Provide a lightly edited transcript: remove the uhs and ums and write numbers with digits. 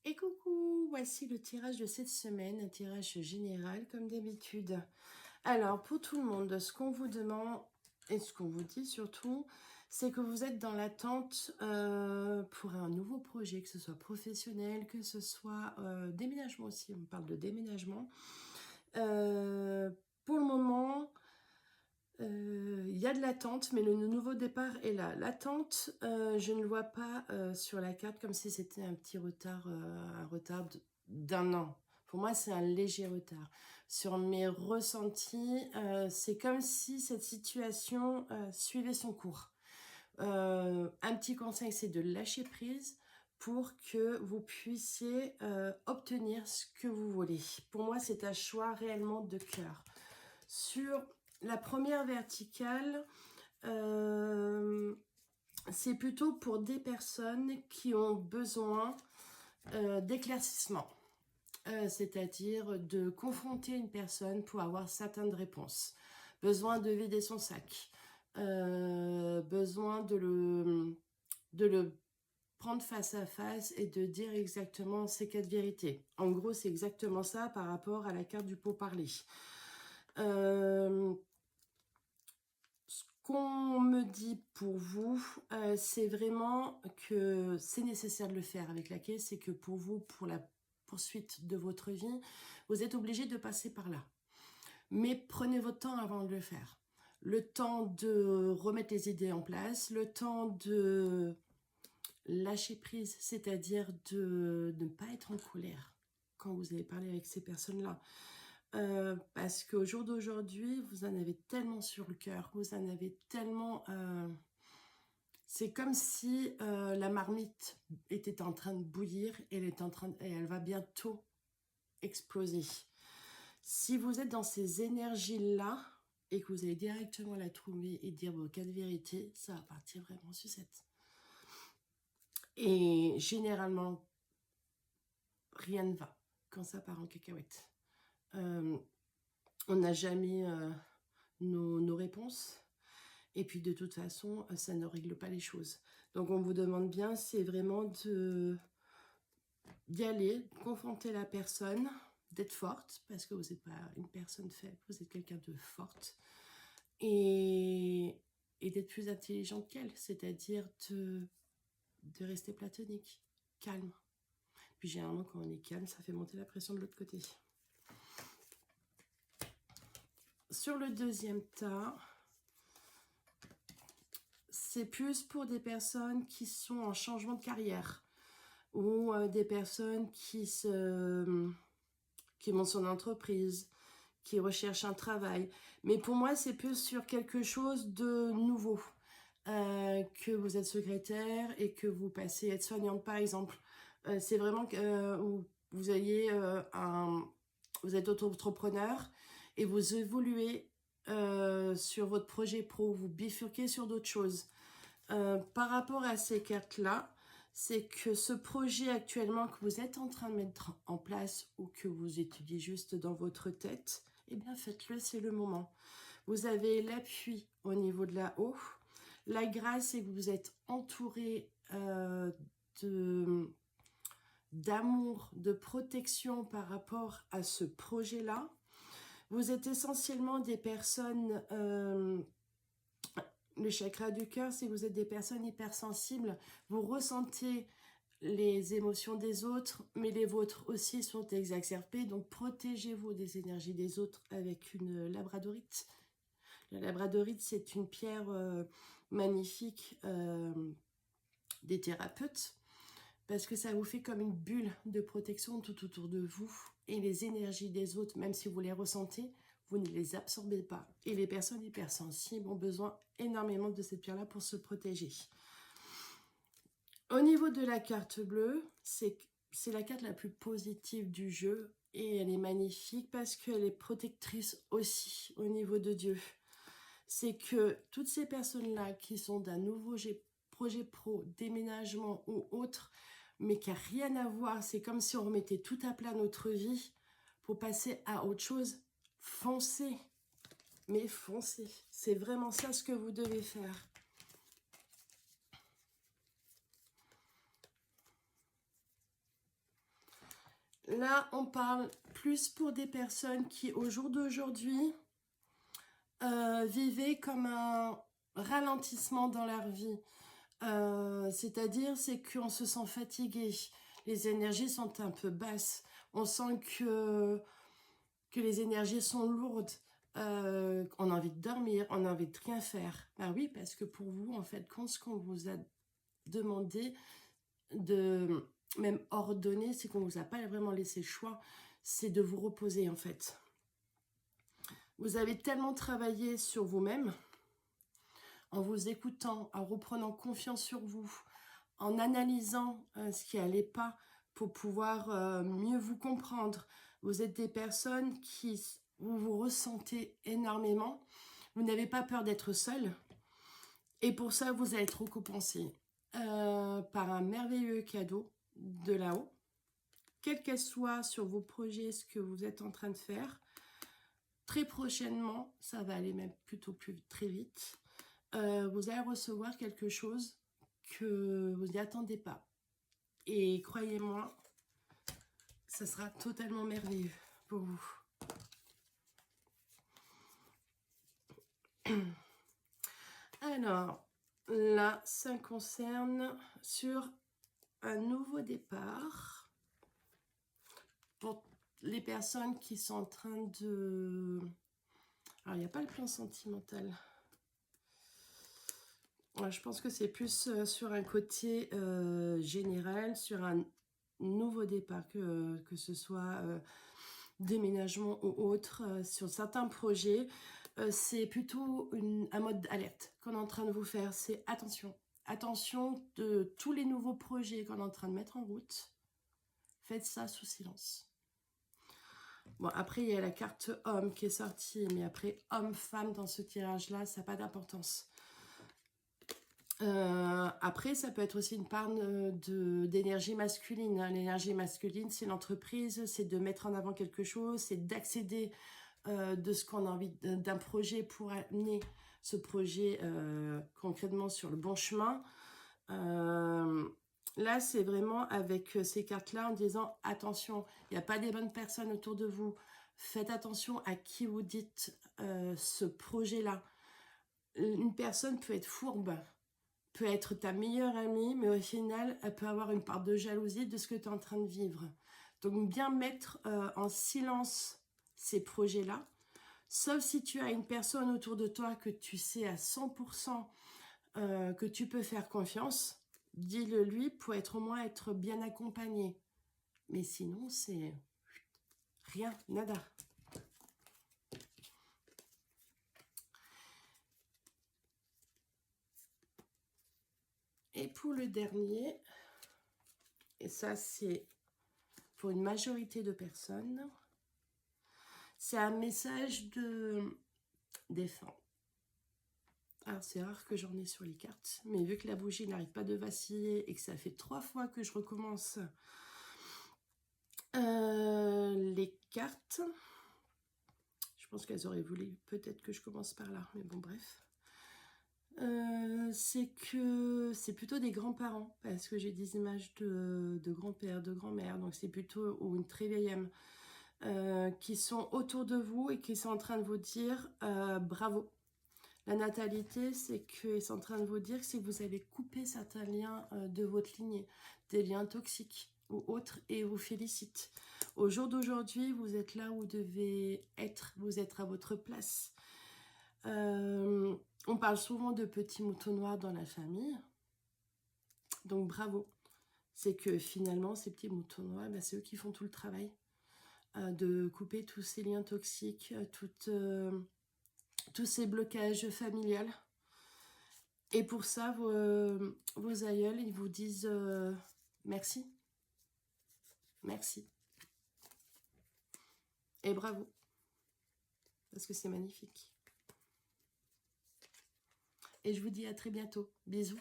Et coucou, voici le tirage de cette semaine, un tirage général comme d'habitude. Alors pour tout le monde, ce qu'on vous demande et ce qu'on vous dit surtout, c'est que vous êtes dans l'attente pour un nouveau projet, que ce soit professionnel, que ce soit déménagement aussi, on parle de déménagement. Pour le moment, il y a de l'attente, mais le nouveau départ est là. L'attente, je ne le vois pas sur la carte comme si c'était un petit retard, un retard d'un an. Pour moi, c'est un léger retard. Sur mes ressentis, c'est comme si cette situation suivait son cours. Un petit conseil, c'est de lâcher prise pour que vous puissiez obtenir ce que vous voulez. Pour moi, c'est un choix réellement de cœur. Sur la première verticale, c'est plutôt pour des personnes qui ont besoin d'éclaircissement. C'est-à-dire de confronter une personne pour avoir certaines réponses. Besoin de vider son sac. Besoin de le prendre face à face et de dire exactement ces quatre vérités. En gros, c'est exactement ça par rapport à la carte du pot-parler. Ce qu'on me dit pour vous, c'est vraiment que c'est nécessaire de le faire avec la caisse, c'est que pour vous, pour la poursuite de votre vie, vous êtes obligé de passer par là. Mais prenez votre temps avant de le faire. Le temps de remettre les idées en place, le temps de lâcher prise, c'est-à-dire de ne pas être en colère quand vous allez parler avec ces personnes-là. Parce qu'au jour d'aujourd'hui, vous en avez tellement sur le cœur, vous en avez tellement... c'est comme si la marmite était en train de bouillir et elle va bientôt exploser. Si vous êtes dans ces énergies-là et que vous allez directement la trouver et dire vos quatre vérités, ça va partir vraiment sucette. Et généralement, rien ne va quand ça part en cacahuète. On n'a jamais nos réponses. Et puis de toute façon, ça ne règle pas les choses. Donc on vous demande bien, c'est vraiment d'y aller, de confronter la personne, d'être forte, parce que vous n'êtes pas une personne faible, vous êtes quelqu'un de forte. Et d'être plus intelligente qu'elle, c'est-à-dire de rester platonique, calme. Puis généralement, quand on est calme, ça fait monter la pression de l'autre côté. Sur le deuxième tas, c'est plus pour des personnes qui sont en changement de carrière ou des personnes qui montent son entreprise, qui recherchent un travail. Mais pour moi, c'est plus sur quelque chose de nouveau. Que vous êtes secrétaire et que vous passez aide-soignante, par exemple. C'est vraiment que vous ayez vous êtes auto-entrepreneur et vous évoluez sur votre projet pro, vous bifurquez sur d'autres choses. Par rapport à ces cartes-là, c'est que ce projet actuellement que vous êtes en train de mettre en place ou que vous étudiez juste dans votre tête, eh bien faites-le, c'est le moment. Vous avez l'appui au niveau de là-haut. La grâce, c'est que vous êtes entouré d'amour, de protection par rapport à ce projet-là. Vous êtes essentiellement des personnes... le chakra du cœur, si vous êtes des personnes hypersensibles, vous ressentez les émotions des autres, mais les vôtres aussi sont exacerbées. Donc protégez-vous des énergies des autres avec une labradorite. La labradorite, c'est une pierre magnifique des thérapeutes parce que ça vous fait comme une bulle de protection tout autour de vous. Et les énergies des autres, même si vous les ressentez, vous ne les absorbez pas. Et les personnes hypersensibles ont besoin énormément de cette pierre-là pour se protéger. Au niveau de la carte bleue, c'est la carte la plus positive du jeu. Et elle est magnifique parce qu'elle est protectrice aussi au niveau de Dieu. C'est que toutes ces personnes-là qui sont d'un nouveau projet pro, déménagement ou autre, mais qui n'a rien à voir, c'est comme si on remettait tout à plat notre vie pour passer à autre chose. Foncez, mais foncez. C'est vraiment ça ce que vous devez faire. Là, on parle plus pour des personnes qui, au jour d'aujourd'hui, vivaient comme un ralentissement dans leur vie. C'est-à-dire, c'est qu'on se sent fatigué. Les énergies sont un peu basses. On sent que les énergies sont lourdes. On a envie de dormir, on a envie de rien faire. Ben oui, parce que pour vous, en fait, quand ce qu'on vous a demandé de même ordonné, c'est qu'on ne vous a pas vraiment laissé le choix, c'est de vous reposer en fait. Vous avez tellement travaillé sur vous-même, en vous écoutant, en reprenant confiance sur vous, en analysant ce qui n'allait pas pour pouvoir mieux vous comprendre. Vous êtes des personnes qui vous ressentez énormément. Vous n'avez pas peur d'être seul. Et pour ça, vous allez être récompensé par un merveilleux cadeau de là-haut. Quel qu'elle soit sur vos projets, ce que vous êtes en train de faire. Très prochainement, ça va aller même plutôt très vite. Vous allez recevoir quelque chose que vous n'y attendez pas. Et croyez-moi, ça sera totalement merveilleux pour vous. Alors, là, ça concerne sur un nouveau départ pour les personnes qui sont en train de... Alors, il n'y a pas le plan sentimental. Je pense que c'est plus sur un côté général, sur un nouveau départ, que ce soit déménagement ou autre. Sur certains projets, c'est plutôt un mode d'alerte qu'on est en train de vous faire. C'est attention. Attention de tous les nouveaux projets qu'on est en train de mettre en route. Faites ça sous silence. Bon, après, il y a la carte homme qui est sortie, mais après, homme-femme dans ce tirage-là, ça n'a pas d'importance. Après, ça peut être aussi une part d'énergie masculine. L'énergie masculine, c'est l'entreprise, c'est de mettre en avant quelque chose, c'est d'accéder de ce qu'on a envie d'un projet pour amener ce projet concrètement sur le bon chemin. Là, c'est vraiment avec ces cartes-là en disant attention, il n'y a pas des bonnes personnes autour de vous. Faites attention à qui vous dites ce projet-là. Une personne peut être fourbe, peut être ta meilleure amie, mais au final, elle peut avoir une part de jalousie de ce que tu es en train de vivre. Donc, bien mettre en silence ces projets-là, sauf si tu as une personne autour de toi que tu sais à 100% que tu peux faire confiance, dis-le lui pour au moins être bien accompagné. Mais sinon, c'est rien, nada. Et pour le dernier, et ça c'est pour une majorité de personnes, c'est un message de défunt. Alors c'est rare que j'en ai sur les cartes, mais vu que la bougie n'arrive pas de vaciller et que ça fait 3 fois que je recommence les cartes, je pense qu'elles auraient voulu peut-être que je commence par là, mais bon bref. C'est que c'est plutôt des grands-parents, parce que j'ai des images de grand-père, de grand-mère, donc c'est plutôt ou une très vieille âme qui sont autour de vous et qui sont en train de vous dire bravo. La natalité, c'est qu'ils sont en train de vous dire que si vous avez coupé certains liens de votre lignée, des liens toxiques ou autres, et vous félicitent. Au jour d'aujourd'hui, vous êtes là où vous devez être, vous êtes à votre place. On parle souvent de petits moutons noirs dans la famille. Donc bravo. C'est que finalement, ces petits moutons noirs, c'est eux qui font tout le travail. De couper tous ces liens toxiques, tous ces blocages familiales. Et pour ça, vos aïeuls, ils vous disent merci. Merci. Et bravo. Parce que c'est magnifique. Et je vous dis à très bientôt. Bisous.